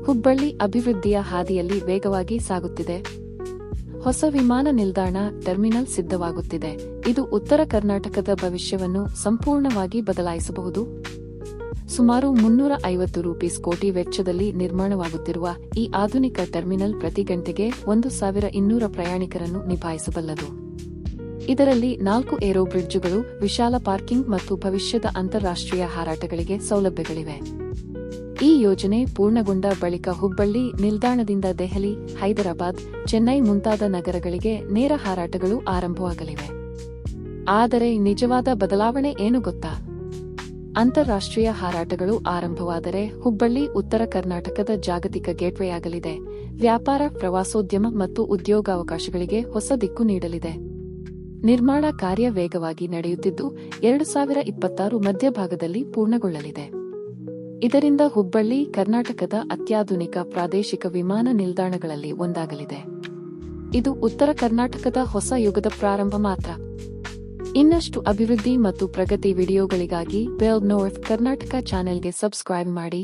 ಹುಬ್ಬಳ್ಳಿ ಅಭಿವೃದ್ಧಿಯ ಹಾದಿಯಲ್ಲಿ ವೇಗವಾಗಿ ಸಾಗುತ್ತಿದೆ. ಹೊಸ ವಿಮಾನ ನಿಲ್ದಾಣ ಟರ್ಮಿನಲ್ ಸಿದ್ಧವಾಗುತ್ತಿದೆ. ಇದು ಉತ್ತರ ಕರ್ನಾಟಕದ ಭವಿಷ್ಯವನ್ನು ಸಂಪೂರ್ಣವಾಗಿ ಬದಲಾಯಿಸಬಹುದು. ಸುಮಾರು 350 ಕೋಟಿ ವೆಚ್ಚದಲ್ಲಿ ನಿರ್ಮಾಣವಾಗುತ್ತಿರುವ ಈ ಆಧುನಿಕ ಟರ್ಮಿನಲ್ ಪ್ರತಿ ಗಂಟೆಗೆ 1200 ಪ್ರಯಾಣಿಕರನ್ನು ನಿಭಾಯಿಸಬಲ್ಲದು. ಇದರಲ್ಲಿ 4 ಏರೋ ಬ್ರಿಡ್ಜುಗಳು, ವಿಶಾಲ ಪಾರ್ಕಿಂಗ್ ಮತ್ತು ಭವಿಷ್ಯದ ಅಂತಾರಾಷ್ಟ್ರೀಯ ಹಾರಾಟಗಳಿಗೆ ಸೌಲಭ್ಯಗಳಿವೆ. ಈ ಯೋಜನೆ ಪೂರ್ಣಗೊಂಡ ಬಳಿಕ ಹುಬ್ಬಳ್ಳಿ ನಿಲ್ದಾಣದಿಂದ ದೆಹಲಿ, ಹೈದರಾಬಾದ್, ಚೆನ್ನೈ ಮುಂತಾದ ನಗರಗಳಿಗೆ ನೇರ ಹಾರಾಟಗಳು ಆರಂಭವಾಗಲಿವೆ. ಆದರೆ ನಿಜವಾದ ಬದಲಾವಣೆ ಏನು ಗೊತ್ತಾ? ಅಂತಾರಾಷ್ಟ್ರೀಯ ಹಾರಾಟಗಳು ಆರಂಭವಾದರೆ ಹುಬ್ಬಳ್ಳಿ ಉತ್ತರ ಕರ್ನಾಟಕದ ಜಾಗತಿಕ ಗೇಟ್ವೇಯಾಗಲಿದೆ. ವ್ಯಾಪಾರ, ಪ್ರವಾಸೋದ್ಯಮ ಮತ್ತು ಉದ್ಯೋಗಾವಕಾಶಗಳಿಗೆ ಹೊಸ ದಿಕ್ಕು ನೀಡಲಿದೆ. ನಿರ್ಮಾಣ ಕಾರ್ಯ ವೇಗವಾಗಿ ನಡೆಯುತ್ತಿದ್ದು 2026 ಮಧ್ಯಭಾಗದಲ್ಲಿ ಪೂರ್ಣಗೊಳ್ಳಲಿದೆ. ಇದರಿಂದ ಹುಬ್ಬಳ್ಳಿ ಕರ್ನಾಟಕದ ಅತ್ಯಾಧುನಿಕ ಪ್ರಾದೇಶಿಕ ವಿಮಾನ ನಿಲ್ದಾಣಗಳಲ್ಲಿ ಒಂದಾಗಲಿದೆ. ಇದು ಉತ್ತರ ಕರ್ನಾಟಕದ ಹೊಸ ಯುಗದ ಪ್ರಾರಂಭ ಮಾತ್ರ. ಇನ್ನಷ್ಟು ಅಭಿವೃದ್ಧಿ ಮತ್ತು ಪ್ರಗತಿ ವಿಡಿಯೋಗಳಿಗಾಗಿ ಬೆಲ್ ನಾರ್ತ್ ಕರ್ನಾಟಕ ಚಾನೆಲ್ಗೆ ಸಬ್ಸ್ಕ್ರೈಬ್ ಮಾಡಿ.